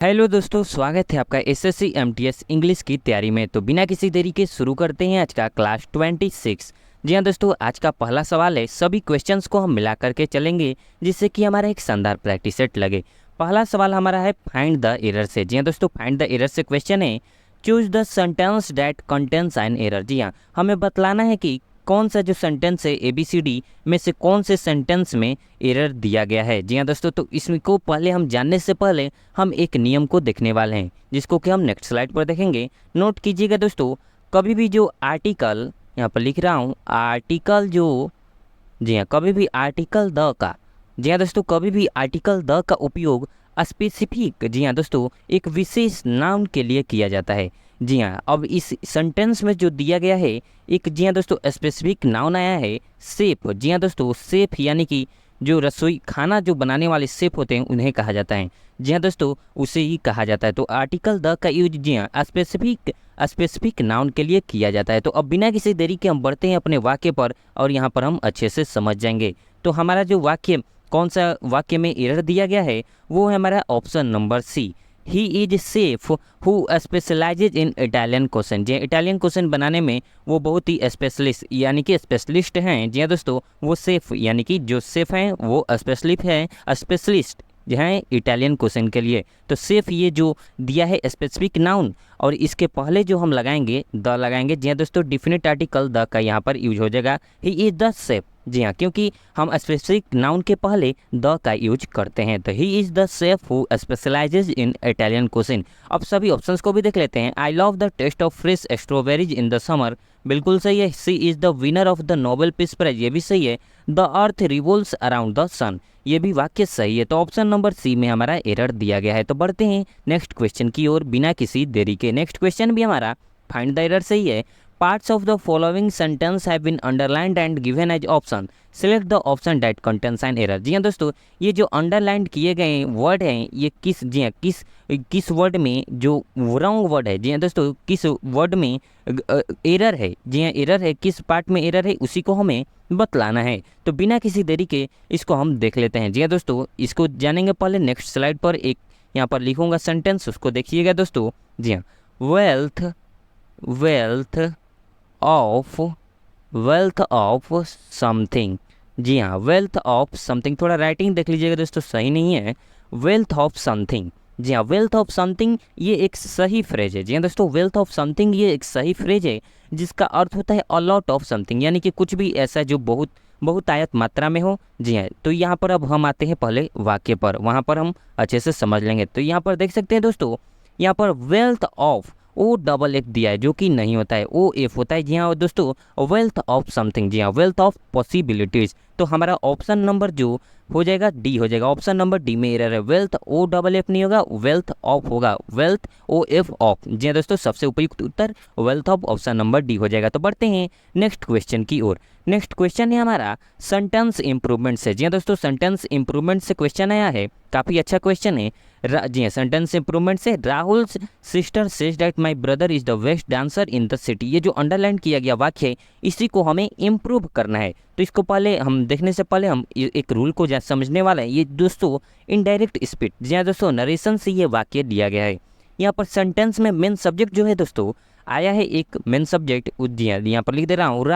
Hello दोस्तों, स्वागत है आपका एसएससी एमटीएस इंग्लिश की तैयारी में। तो बिना किसी देरी के शुरू करते हैं आज का क्लास 26। जी हाँ दोस्तों, आज का पहला सवाल है, सभी क्वेश्चंस को हम मिला करके चलेंगे जिससे कि हमारा एक शानदार प्रैक्टिस सेट लगे। पहला सवाल हमारा है फाइंड द एरर से। जी हाँ दोस्तों, फाइंड द एरर से क्वेश्चन है, choose the sentence that contains an error. जी हाँ, हमें बतलाना है कि कौन सा जो सेंटेंस है ABCD में से कौन से सेंटेंस में एरर दिया गया है। जी हाँ दोस्तों, तो इसको पहले हम जानने से पहले हम एक नियम को देखने वाले हैं जिसको कि हम नेक्स्ट स्लाइड पर देखेंगे। नोट कीजिएगा दोस्तों, कभी भी जो आर्टिकल यहाँ पर लिख रहा हूँ आर्टिकल जो, जी हाँ, कभी भी आर्टिकल द का, जी हाँ दोस्तों, कभी भी आर्टिकल द का उपयोग स्पेसिफिक, जी हाँ दोस्तों, एक विशेष नाउन के लिए किया जाता है। जी हाँ, अब इस सेंटेंस में जो दिया गया है एक, जी हाँ दोस्तों, स्पेसिफिक नाउन आया है शेफ। जी हाँ दोस्तों, शेफ यानी कि जो रसोई खाना जो बनाने वाले शेफ होते हैं उन्हें कहा जाता है। जी हाँ दोस्तों, उसे ही कहा जाता है। तो आर्टिकल द का यूज, जी हाँ, स्पेसिफिक नाउन के लिए किया जाता है। तो अब बिना किसी देरी के हम बढ़ते हैं अपने वाक्य पर और यहाँ पर हम अच्छे से समझ जाएंगे। तो हमारा जो वाक्य, कौन सा वाक्य में एरर दिया गया है वो है हमारा option number C, he is chef who specialises in Italian question. जी, इटालियन क्वेश्चन बनाने में वो बहुत ही स्पेशलिस्ट यानी कि स्पेशलिस्ट हैं। जी हाँ दोस्तों, वो सेफ यानी कि जो सेफ हैं वो स्पेशलिस्ट हैं, स्पेशलिस्ट जो हैं इटालियन क्वेश्चन के लिए। तो सेफ ये जो दिया है स्पेसिफिक नाउन, और इसके पहले जो हम लगाएंगे द लगाएंगे। जी हाँ दोस्तों, डिफिनिट आर्टिकल द का यहाँ पर यूज हो जाएगा, ही इज द सेफ। जी हाँ, क्योंकि हम स्पेसिफिक नाउन के पहले द का यूज करते हैं। तो he is the chef who specialises in Italian cuisine. अब सभी ऑप्शंस को भी देख लेते हैं। I love the taste of fresh strawberries in the summer, बिल्कुल सही है। She is the winner of the Nobel peace prize, ये भी सही है। The earth revolves around the sun, ये भी वाक्य सही है। तो ऑप्शन नंबर सी में हमारा एरर दिया गया है। तो बढ़ते हैं नेक्स्ट क्वेश्चन की ओर बिना किसी देरी के। नेक्स्ट क्वेश्चन भी हमारा फाइंड द एरर सही है। Parts of the following sentence have been underlined and given as option. Select the option that contains an error. जी हाँ दोस्तों, ये जो अंडरलाइन किए गए वर्ड हैं ये किस, जी हाँ, किस वर्ड में जो रॉन्ग वर्ड है, जी हाँ दोस्तों, किस वर्ड में एरर है। जी हाँ, एरर है, किस पार्ट में एरर है उसी को हमें बतलाना है। तो बिना किसी देरी के इसको हम देख लेते हैं। जी हाँ दोस्तों, इसको जानेंगे पहले नेक्स्ट स्लाइड पर एक यहाँ पर लिखूंगा सेंटेंस, उसको देखिएगा दोस्तों। जी हाँ, wealth wealth of wealth of something. जी हाँ, वेल्थ ऑफ समथिंग, थोड़ा राइटिंग देख लीजिएगा दोस्तों, सही नहीं है। वेल्थ ऑफ समथिंग, जी हाँ, वेल्थ ऑफ समथिंग ये एक सही फ्रेज है। जी हाँ दोस्तों, वेल्थ ऑफ समथिंग ये एक सही फ्रेज है जिसका अर्थ होता है अलॉट ऑफ समथिंग, यानी कि कुछ भी ऐसा जो बहुत बहुतायत मात्रा में हो। जी हाँ, तो यहाँ पर अब हम आते हैं पहले वाक्य पर, वहाँ पर हम अच्छे से समझ लेंगे। तो यहाँ पर देख सकते हैं दोस्तों, यहाँ पर wealth of O double F दिया है जो कि नहीं होता है, ओ एफ होता है। जी हाँ दोस्तों, वेल्थ ऑफ समथिंग, जी हाँ, वेल्थ ऑफ पॉसिबिलिटीज। तो हमारा ऑप्शन नंबर जो हो जाएगा डी हो जाएगा। ऑप्शन नंबर डी में एरर है, वेल्थ ओ डबल एफ नहीं होगा, वेल्थ ऑफ होगा, वेल्थ ओ एफ ऑफ। जी हाँ दोस्तों, सबसे उपयुक्त उत्तर wealth of, option number D हो जाएगा। तो बढ़ते हैं नेक्स्ट क्वेश्चन की ओर। नेक्स्ट क्वेश्चन है हमारा सेंटेंस इंप्रूवमेंट से। जी हाँ दोस्तों, सेंटेंस इंप्रूवमेंट से क्वेश्चन आया है, काफ़ी अच्छा क्वेश्चन है। जी हाँ, सेंटेंस इंप्रूवमेंट से, Rahul sister says that my brother is the best dancer in the city. ये जो अंडरलाइन किया गया वाक्य है इसी को हमें इम्प्रूव करना है। तो इसको पहले हम देखने से पहले हम एक रूल को समझने वाले हैं। ये दोस्तों इनडायरेक्ट स्पीच, जी हाँ दोस्तों, नरेशन से ये वाक्य दिया गया है। यहाँ पर सेंटेंस में मेन सब्जेक्ट जो है दोस्तों आया है, एक मेन सब्जेक्ट, जी हाँ, यहाँ पर लिख दे रहा हूँ,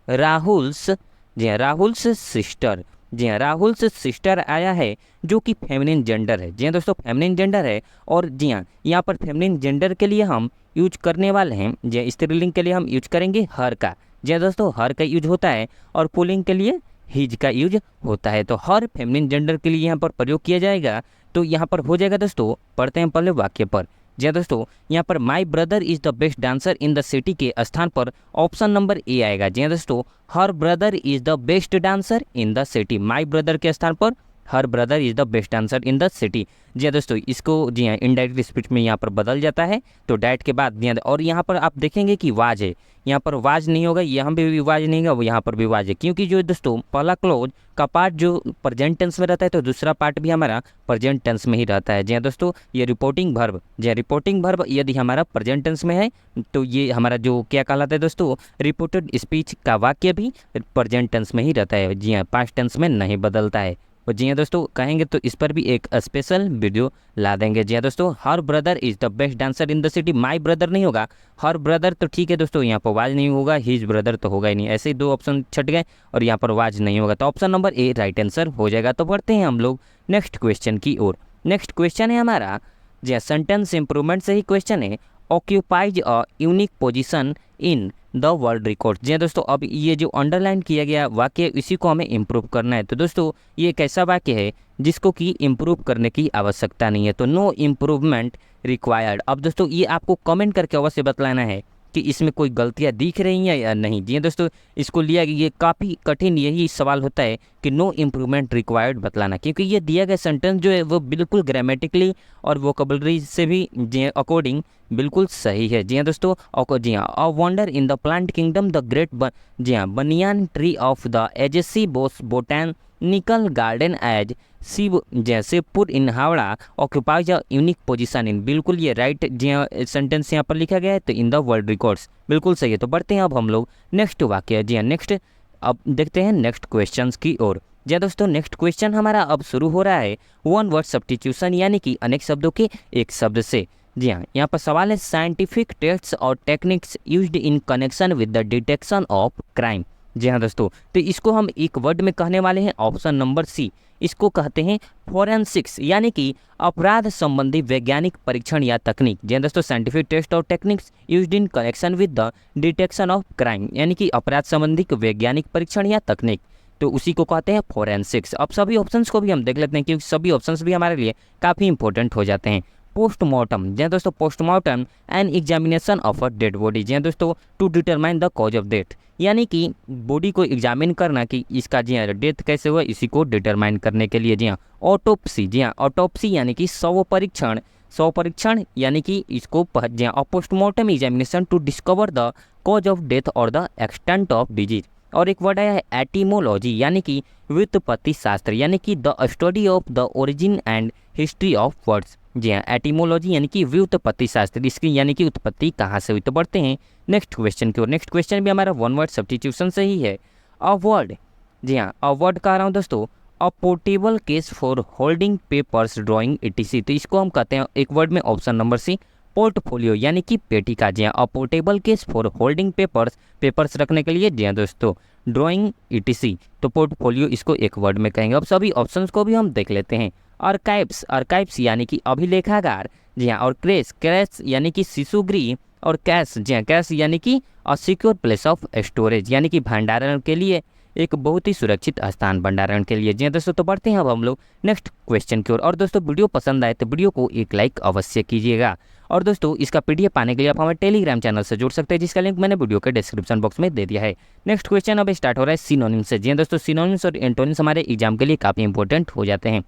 राहुल्स, जी हाँ, राहुल्स सिस्टर। जी हाँ, राहुल्स सिस्टर आया है जो कि फेमिनिन जेंडर है। जी हाँ दोस्तों, फेमिनिन जेंडर है। और जी हाँ, यहाँ पर फेमिनिन जेंडर के लिए हम यूज करने वाले हैं, जी हाँ, स्त्रीलिंग के लिए हम यूज करेंगे हर का। जी हाँ दोस्तों, हर का यूज होता है, और पुल्लिंग के लिए हिज का यूज होता है। तो हर फेमिनिन जेंडर के लिए यहाँ पर प्रयोग किया जाएगा। तो यहाँ पर हो जाएगा दोस्तों, पढ़ते हैं पहले वाक्य पर। जी हाँ दोस्तों, यहाँ पर my brother is the best dancer in the city के स्थान पर ऑप्शन नंबर ए आएगा। जी हाँ दोस्तों, her brother is the best dancer in the city, my brother के स्थान पर her brother is the best dancer in the city. जी हाँ दोस्तों, इसको, जी हाँ, इनडायरेक्ट स्पीच में यहाँ पर बदल जाता है। तो डैट के बाद, जी हाँ, और यहाँ पर आप देखेंगे कि वाज है, यहाँ पर वाज नहीं होगा, यहाँ पे भी वाज नहीं होगा, यहाँ पर भी वाज है, क्योंकि जो दोस्तों पहला क्लोज का पार्ट जो प्रेजेंट टेंस में रहता है तो दूसरा पार्ट भी हमारा प्रेजेंट टेंस में ही रहता है। जी हाँ दोस्तों, ये रिपोर्टिंग वर्ब, जी हाँ, रिपोर्टिंग वर्ब यदि हमारा प्रेजेंट टेंस में है तो ये हमारा जो क्या कहलाता है दोस्तों, रिपोर्टेड स्पीच का वाक्य भी प्रेजेंट टेंस में ही रहता है। जी हाँ, पास्ट टेंस में नहीं बदलता है। और जी हाँ दोस्तों, कहेंगे तो इस पर भी एक स्पेशल वीडियो ला देंगे। जी हाँ दोस्तों, her brother is the best dancer in the city, my brother नहीं होगा, हर ब्रदर तो ठीक है दोस्तों, यहाँ पर वाज नहीं होगा, हिज ब्रदर तो होगा ही नहीं, ऐसे ही दो ऑप्शन छट गए और यहाँ पर वाज नहीं होगा, तो option number A right answer हो जाएगा। तो बढ़ते हैं हम लोग नेक्स्ट क्वेश्चन की ओर। नेक्स्ट क्वेश्चन है हमारा, जी हाँ सेंटेंस इंप्रूवमेंट से ही क्वेश्चन है, occupies a unique position in the world record. जी हाँ दोस्तों, अब ये जो अंडरलाइन किया गया वाक्य इसी को हमें इम्प्रूव करना है। तो दोस्तों ये एक ऐसा वाक्य है जिसको कि इम्प्रूव करने की आवश्यकता नहीं है, तो नो इम्प्रूवमेंट रिक्वायर्ड। अब दोस्तों ये आपको कमेंट करके अवश्य बतलाना है कि इसमें कोई गलतियां दिख रही हैं या नहीं। जी हाँ दोस्तों, इसको लिया गया, ये काफ़ी कठिन यही सवाल होता है कि नो इम्प्रूवमेंट रिक्वायर्ड बतलाना, क्योंकि ये दिया गया सेंटेंस जो है वो बिल्कुल ग्रामेटिकली और वोकेबलरी से भी जी अकॉर्डिंग बिल्कुल सही है। जी हाँ दोस्तों, जी हाँ, a wonder in the plant kingdom the great जी हाँ banyan tree of the AJC Bose botanical garden as Shiv Shibpur in Howrah occupies a unique position in, बिल्कुल ये राइट जी हाँ सेंटेंस यहाँ पर लिखा गया है, तो इन द वर्ल्ड रिकॉर्ड्स बिल्कुल सही है। तो बढ़ते हैं अब हम लोग नेक्स्ट वाक्य, जी हाँ नेक्स्ट अब देखते हैं नेक्स्ट क्वेश्चंस की ओर। जी हाँ दोस्तों, नेक्स्ट क्वेश्चन हमारा अब शुरू हो रहा है वन वर्ड सब्स्टिट्यूशन, यानी कि अनेक शब्दों के एक शब्द से। जी हाँ, यहाँ पर सवाल है साइंटिफिक टेक्निक्स और techniques used in connection with the detection of crime. जी हाँ दोस्तों, तो इसको हम एक वर्ड में कहने वाले हैं, ऑप्शन नंबर सी, इसको कहते हैं फोरेंसिक्स, यानी कि अपराध संबंधी वैज्ञानिक परीक्षण या तकनीक। जी हाँ दोस्तों, साइंटिफिक टेस्ट और techniques used in connection with the detection of crime, यानी कि अपराध संबंधी वैज्ञानिक परीक्षण या तकनीक, तो उसी को कहते हैं फोरेंसिक्स। अब सभी ऑप्शंस को भी हम देख लेते हैं, क्योंकि सभी ऑप्शंस भी हमारे लिए काफ़ी इंपॉर्टेंट हो जाते हैं। पोस्टमार्टम, जी हाँ दोस्तों, postmortem and examination of a dead body, जी हाँ दोस्तों, to determine the cause of death, यानी कि बॉडी को एग्जामिन करना कि इसका जी हाँ डेथ कैसे हुआ, इसी को डिटरमाइन करने के लिए। जी हाँ ऑटोप्सी, जी हाँ ऑटोप्सी यानी कि शव परीक्षण यानी कि इसको जी हाँ postmortem examination to discover the cause of death और द एक्सटेंट ऑफ डिजीज। और एक वर्ड आया है एटिमोलॉजी, यानी कि व्युत्पत्ति शास्त्र, यानी कि the study of the origin and history of words. जी हाँ एटिमोलॉजी यानी कि व्युत्पत्ति शास्त्र, इसकी यानी कि उत्पत्ति कहाँ से हुई। तो बढ़ते हैं नेक्स्ट क्वेश्चन की ओर। नेक्स्ट क्वेश्चन भी हमारा वन वर्ड सब्स्टिट्यूशन से ही है। अ वर्ड, जी हाँ अ वर्ड कह रहा हूँ दोस्तों, अ portable case for holding papers drawing etc, तो इसको हम कहते हैं एक वर्ड में ऑप्शन नंबर सी, पोर्टफोलियो, यानी कि पेटी का। जी हाँ अ portable case for holding papers रखने के लिए। जी हाँ दोस्तों, ड्राइंग etc, तो पोर्टफोलियो इसको एक वर्ड में कहेंगे। अब सभी ऑप्शंस को भी हम देख लेते हैं। आर्काइव्स यानी कि अभिलेखागार। जी हाँ, और क्रैश यानी कि शिशुगृह, और कैश, जी हाँ कैश यानी कि a secure place of storage, यानी कि भंडारण के लिए एक बहुत ही सुरक्षित स्थान भंडारण के लिए। जी हाँ दोस्तों, तो बढ़ते हैं अब हम लोग नेक्स्ट क्वेश्चन की ओर। और दोस्तों वीडियो पसंद आए तो वीडियो को एक लाइक अवश्य कीजिएगा। और दोस्तों इसका PDF पाने के लिए आप हमारे टेलीग्राम चैनल से जुड़ सकते हैं, जिसका लिंक मैंने वीडियो के डिस्क्रिप्शन बॉक्स में दे दिया है। नेक्स्ट क्वेश्चन अब स्टार्ट हो रहा है सिनोनिम्स से। जी हाँ दोस्तों, सिनोनिम्स और एंटोनिम्स हमारे एग्जाम के लिए काफ़ी इंपॉर्टेंट हो जाते हैं।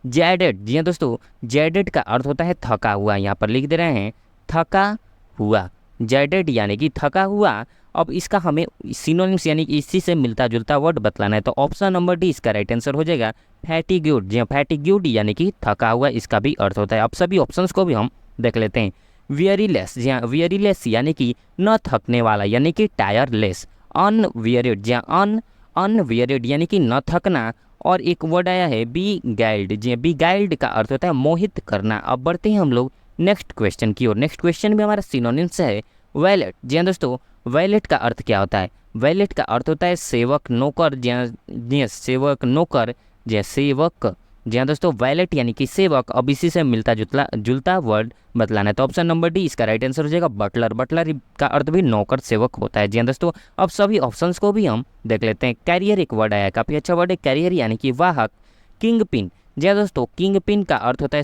जैडेड, जी हाँ दोस्तों, जैडेड का अर्थ होता है थका हुआ, यहाँ पर लिख दे रहे हैं थका हुआ, जैडेड यानी कि थका हुआ। अब इसका हमें सिनोनिम्स यानी कि इसी से मिलता जुलता वर्ड बतलाना है, तो ऑप्शन नंबर डी इसका राइट आंसर हो जाएगा फैटिग्यूड। जी हाँ फैटिग्यूड यानी कि थका हुआ, इसका भी अर्थ होता है। अब सभी ऑप्शंस को भी हम देख लेते हैं। वियरीलेस, जी हाँ वियरीलेस यानी कि न थकने वाला, यानी कि टायरलेस। अनवियरिड, जी हाँ अनवियरिड यानी कि न थकना। और एक वर्ड आया है बी गाइल्ड, जी हाँ बी गाइल्ड का अर्थ होता है मोहित करना। अब बढ़ते हैं हम लोग नेक्स्ट क्वेश्चन की ओर। नेक्स्ट क्वेश्चन भी हमारा सिनोनिम्स है वैलेट। जी हाँ दोस्तों, वैलेट का अर्थ क्या होता है? वैलेट का अर्थ होता है सेवक, नौकर। जी हाँ सेवक, नौकर, जी हाँ सेवक। जी हाँ दोस्तों, वैलेट यानी कि सेवक। अब इसी से मिलता जुलता वर्ड बतलाना है, तो ऑप्शन नंबर डी इसका राइट आंसर हो जाएगा बटलर। बटलर का अर्थ भी नौकर सेवक होता है। जी हाँ दोस्तों, अब सभी ऑप्शंस को भी हम देख लेते हैं। कैरियर एक वर्ड आया, काफ़ी अच्छा वर्ड है कैरियर यानी कि वाहक। किंग पिन, जी हाँ दोस्तों, किंग पिन का अर्थ होता है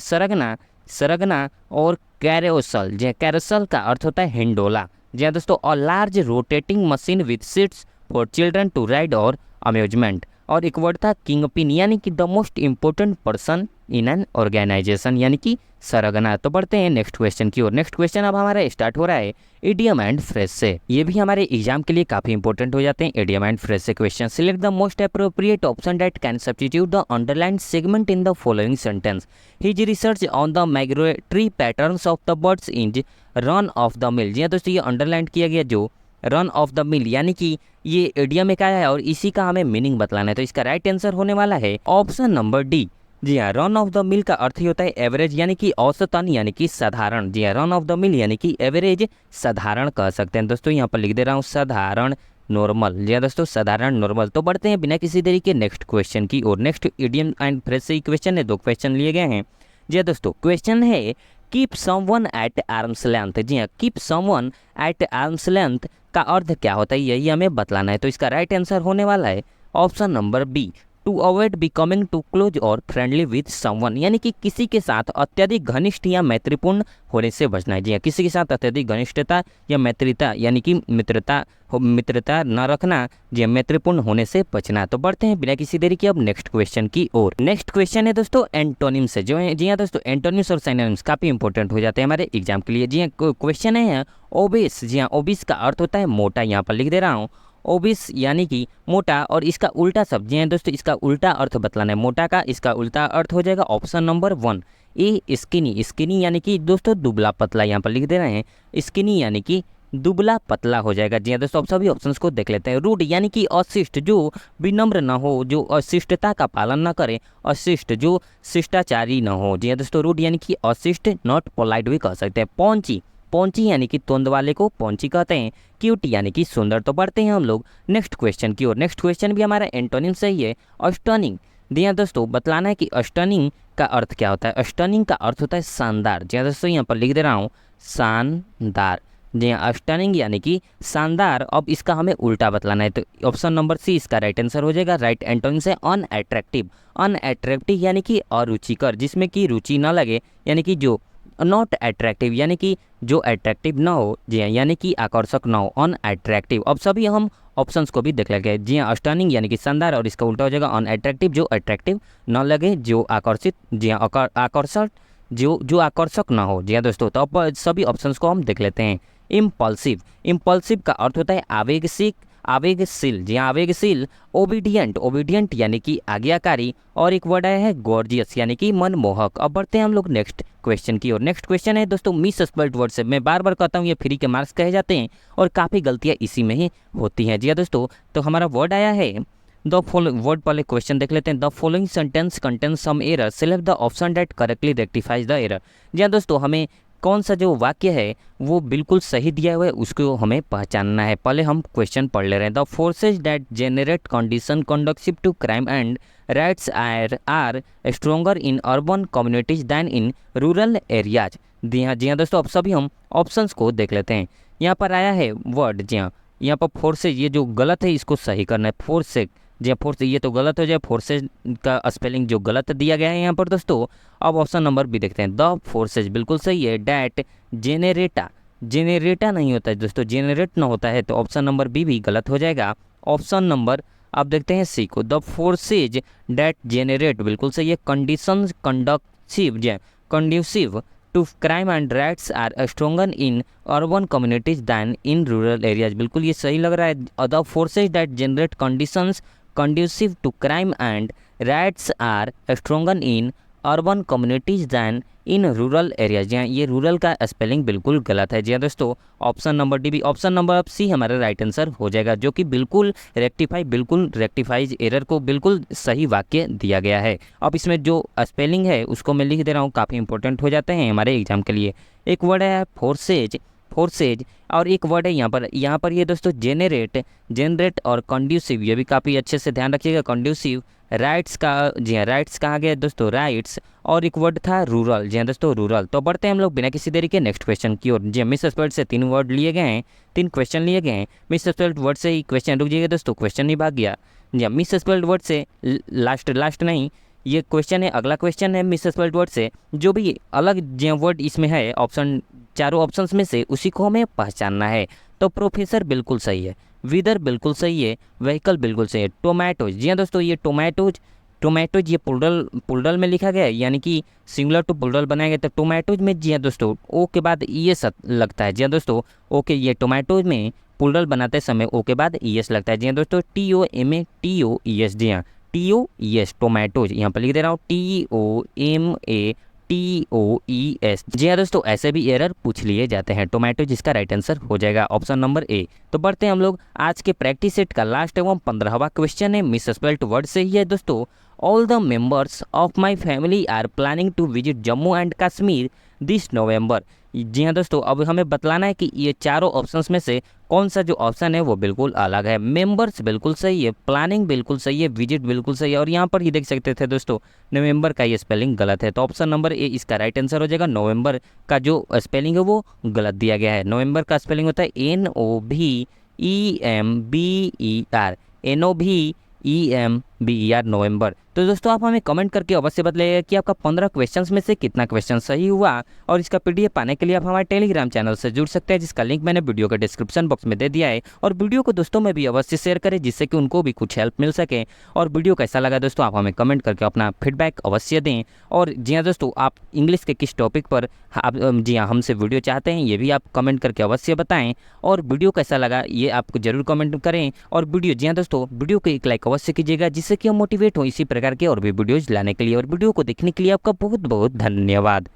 सरगना। और कैरोसल, जी हाँ कैरोसल का अर्थ होता है हिंडोला। जी हाँ दोस्तों, और large rotating machine with seats for children to ride और अम्यूजमेंट। और एक वर्ड था किंग पिन यानी कि the most important person in an organisation, यानी कि सरगना। तो बढ़ते हैं नेक्स्ट क्वेश्चन की ओर। नेक्स्ट क्वेश्चन अब हमारा स्टार्ट हो रहा है इडियम एंड फ्रेज से। ये भी हमारे एग्जाम के लिए काफी इंपॉर्टेंट हो जाते हैं इडियम एंड फ्रेज से question. Select the most appropriate option that can substitute the underlined segment in the following sentence. His research on the migratory patterns of the birds is run of the mill. जी हाँ दोस्तों, ये underline किया गया जो run of the मिल, यानी कि ये इडियम एक आया है और इसी का हमें मीनिंग बतलाना है। तो इसका राइट आंसर होने वाला है ऑप्शन नंबर डी। जी हाँ, रन ऑफ द मिल का अर्थ ही होता है एवरेज, यानी कि औसतन, यानी कि साधारण। जी हाँ, रन ऑफ द मिल यानी कि एवरेज, साधारण कह सकते हैं दोस्तों। यहाँ पर लिख दे रहा हूँ साधारण, नॉर्मल। जी हाँ दोस्तों, साधारण, नॉर्मल। तो बढ़ते हैं बिना किसी देरी के नेक्स्ट क्वेश्चन की और। नेक्स्ट इडियम एंड फ्रेज से ही क्वेश्चन है, 2 क्वेश्चन लिए गए हैं। जी हाँ दोस्तों, क्वेश्चन है keep someone at arm's length. जी हाँ, keep someone at arm's length का अर्थ क्या होता है, यही हमें बतलाना है। तो इसका राइट आंसर होने वाला है option number B, to avoid becoming too close और फ्रेंडली विद समवन, यानी कि किसी के साथ अत्यधिक घनिष्ठ या मैत्रीपूर्ण होने से बचना है। जी हाँ, किसी के साथ अत्यधिक घनिष्ठता या मैत्रीता, यानी कि मित्रता न रखना। जी हाँ, मैत्रीपूर्ण होने से बचना। तो बढ़ते हैं बिना किसी देरी के अब नेक्स्ट क्वेश्चन की ओर। नेक्स्ट क्वेश्चन है दोस्तों एंटोनिम से। जो है जी हाँ दोस्तों, एंटोनिम्स और सिनोनिम्स काफी इंपॉर्टेंट हो जाते हैं हमारे एग्जाम के लिए। जी हाँ, क्वेश्चन है ओबेस। जी हाँ, ओबेस का अर्थ होता है मोटा। यहाँ पर लिख दे रहा हूँ ओबिस यानी कि मोटा, और इसका उल्टा शब्द जी है दोस्तों, इसका उल्टा अर्थ बतलाना है मोटा का। इसका उल्टा अर्थ हो जाएगा ऑप्शन नंबर 1 ए स्किनी। स्किनी यानी कि दोस्तों दुबला पतला, यहाँ पर लिख दे रहे हैं स्किनी यानी कि दुबला पतला हो जाएगा। जी हाँ दोस्तों, अब सभी ऑप्शंस को देख लेते हैं। रूड यानी कि अशिष्ट, जो विनम्र न हो, जो अशिष्टता का पालन न करे। अशिष्ट, जो शिष्टाचारी न हो। जी हाँ दोस्तों, रूड यानी कि अशिष्ट, नॉट पोलाइट भी कह सकते हैं। पौंची, पौंची यानी कि तोंद वाले को पौंची कहते हैं। क्यूट यानी कि सुंदर। तो बढ़ते हैं हम लोग नेक्स्ट क्वेश्चन की ओर। नेक्स्ट क्वेश्चन भी हमारा एंटोनिम से ही है, स्टनिंग। जी हाँ दोस्तों, बतलाना है कि स्टनिंग का अर्थ क्या होता है। स्टनिंग का अर्थ होता है शानदार। जी हाँ दोस्तों, यहाँ पर लिख दे रहा हूँ शानदार। जी हाँ, स्टनिंग यानी कि शानदार। अब इसका हमें उल्टा बतलाना है, तो ऑप्शन नंबर सी इसका राइट आंसर हो जाएगा। राइट एंटोनिम से अनअट्रैक्टिव। अनअट्रैक्टिव यानी कि अरुचिकर, जिसमें कि रुचि न लगे, यानी कि जो नॉट अट्रैक्टिव यानी कि जो अट्रैक्टिव ना हो। जी हाँ, यानी कि आकर्षक ना हो, अनअट्रैक्टिव। अब सभी हम ऑप्शंस को भी देख लेंगे। जी हाँ, स्टनिंग यानी कि शानदार, और इसका उल्टा हो जाएगा अनअट्रैक्टिव, जो अट्रैक्टिव ना लगे, जो आकर्षित। जी हाँ, आकर्षक, जो आकर्षक ना हो। जी हाँ दोस्तों, तो अब सभी ऑप्शंस को हम देख लेते हैं। इम्पल्सिव, इम्पल्सिव का अर्थ होता है आवेगशील। जी हाँ, आवेगशील। ओबीडियंट, ओबीडियंट यानी कि आज्ञाकारी, और एक वर्ड आया है गॉर्जियस यानी कि मनमोहक। अब बढ़ते हैं हम लोग नेक्स्ट क्वेश्चन की ओर। नेक्स्ट क्वेश्चन है दोस्तों मिस स्पेल्ड वर्ड से। मैं बार बार कहता हूँ ये फ्री के मार्क्स कहे जाते हैं और काफ़ी गलतियाँ इसी में ही होती हैं। जी हाँ दोस्तों, तो हमारा वर्ड आया है द फॉलोइंग। वर्ड पहले क्वेश्चन देख लेते हैं। The following sentence contain some error, select the option that correctly rectifies the error. जी हाँ दोस्तों, हमें कौन सा जो वाक्य है वो बिल्कुल सही दिया हुआ है उसको हमें पहचानना है। पहले हम क्वेश्चन पढ़ ले रहे हैं। The forces that generate condition conductive to crime and riots are stronger in urban communities than in rural areas. जी हाँ दोस्तों, अब सभी हम ऑप्शंस को देख लेते हैं। यहाँ पर आया है वर्ड, जी हाँ, यहाँ पर फोर्सेज, ये जो गलत है इसको सही करना है। फोर्सेज, जी हाँ, फोर्स ये तो गलत हो जाए, फोर्सेज का स्पेलिंग जो गलत दिया गया है यहाँ पर दोस्तों। अब ऑप्शन नंबर बी देखते हैं। द फोर्सेज बिल्कुल सही है। डैट जेनेरेटा, जेनेरेटा नहीं होता है दोस्तों, जेनरेट ना होता है, तो ऑप्शन नंबर बी भी गलत हो जाएगा। ऑप्शन नंबर अब देखते हैं सी को। द फोर्सेज डैट जेनरेट बिल्कुल सही है। Condition conducive to crime and riots are stronger in urban communities than in rural areas, बिल्कुल ये सही लग रहा है। The forces that generate conditions conducive to crime and rights are stronger in urban communities than in rural areas। जी हाँ, ये rural का spelling बिल्कुल गलत है। जी हाँ दोस्तों, ऑप्शन नंबर डी भी, ऑप्शन नंबर अब सी हमारा राइट आंसर हो जाएगा, जो कि बिल्कुल रेक्टिफाइज एरर को बिल्कुल सही वाक्य दिया गया है। अब इसमें जो स्पेलिंग है उसको मैं लिख दे रहा हूँ, काफ़ी इंपॉर्टेंट हो जाते हैं हमारे एग्जाम के लिए। एक वर्ड है फोर्सेज, और एक वर्ड है यहाँ पर ये दोस्तों जेनरेट और कंड्यूसिव, ये भी काफ़ी अच्छे से ध्यान रखिएगा। कंड्यूसिव, राइट्स का, जी हाँ राइट्स कहाँ गया दोस्तों, राइट्स, और एक वर्ड था रूरल। जी हाँ दोस्तों, रूरल। तो बढ़ते हैं हम लोग बिना किसी देरी के नेक्स्ट क्वेश्चन की ओर। जी हाँ, मिस स्पेल्ड से 3 वर्ड लिए गए हैं, 3 क्वेश्चन लिए गए हैं। मिस स्पेल्ड वर्ड से ही क्वेश्चन रुक जाइएगा दोस्तों, क्वेश्चन नहीं भाग गया। जी हाँ, मिस स्पेल्ड वर्ड से लास्ट नहीं, ये क्वेश्चन है, अगला क्वेश्चन है मिस स्पेल्ड वर्ड से। जो भी अलग जो वर्ड इसमें है ऑप्शन, चारों ऑप्शंस में से उसी को हमें पहचानना है। तो प्रोफेसर बिल्कुल सही है, विदर बिल्कुल सही है, व्हीकल बिल्कुल सही है। टोमेटोज, जी हाँ दोस्तों, ये टोमेटोज ये पुलरल में लिखा गया है, यानी कि सिंगुलर टू पुलरल बनाया गया। तो टोमेटोज में जी हाँ दोस्तों ओ के बाद ई एस लगता है। जी हाँ दोस्तों, ओके, ये टोमेटोज में पुलरल बनाते समय ओ के बाद ई एस लगता है। जी हाँ दोस्तों, TOMATOES। जी हाँ, TOES टोमेटोज, यहाँ पर लिख दे रहा हूँ TOMATOES। TOES। जी हाँ दोस्तों, ऐसे भी एरर पूछ लिए जाते हैं। टोमेटो जिसका राइट आंसर हो जाएगा ऑप्शन नंबर ए। तो बढ़ते हैं हम लोग आज के प्रैक्टिस सेट का लास्ट एवं 15वां क्वेश्चन है, मिसस्पेल्ड वर्ड से ही है दोस्तों। All the members of my family are planning to visit Jammu and Kashmir this November. जी हाँ दोस्तों, अब हमें बतलाना है कि ये चारों ऑप्शंस में से कौन सा जो ऑप्शन है वो बिल्कुल अलग है। मेंबर्स बिल्कुल सही है, प्लानिंग बिल्कुल सही है, विजिट बिल्कुल सही है, और यहाँ पर ही देख सकते थे दोस्तों नवंबर का ये स्पेलिंग गलत है। तो ऑप्शन नंबर ए इसका राइट आंसर हो जाएगा। नवंबर का जो स्पेलिंग है वो गलत दिया गया है। नवंबर का स्पेलिंग होता है NOVEMBER, NOVEMBER, नवंबर। तो दोस्तों आप हमें कमेंट करके अवश्य बताइएगा कि आपका 15 क्वेश्चंस में से कितना क्वेश्चन सही हुआ। और इसका PDF पाने के लिए आप हमारे टेलीग्राम चैनल से जुड़ सकते हैं, जिसका लिंक मैंने वीडियो के डिस्क्रिप्शन बॉक्स में दे दिया है। और वीडियो को दोस्तों में भी अवश्य शेयर करें, जिससे कि उनको भी कुछ हेल्प मिल सके। और वीडियो कैसा लगा दोस्तों आप हमें कमेंट करके अपना फीडबैक अवश्य दें। और जी हाँ दोस्तों, आप इंग्लिश के किस टॉपिक पर आप जी हाँ हमसे वीडियो चाहते हैं, ये भी आप कमेंट करके अवश्य बताएं। और वीडियो कैसा लगा ये आप जरूर कमेंट करें। और वीडियो जी हाँ दोस्तों, वीडियो को एक लाइक अवश्य कीजिएगा, जिससे कि हम मोटिवेट हो इसी प्रकार के और भी वीडियोज लाने के लिए। और वीडियो को देखने के लिए आपका बहुत बहुत धन्यवाद।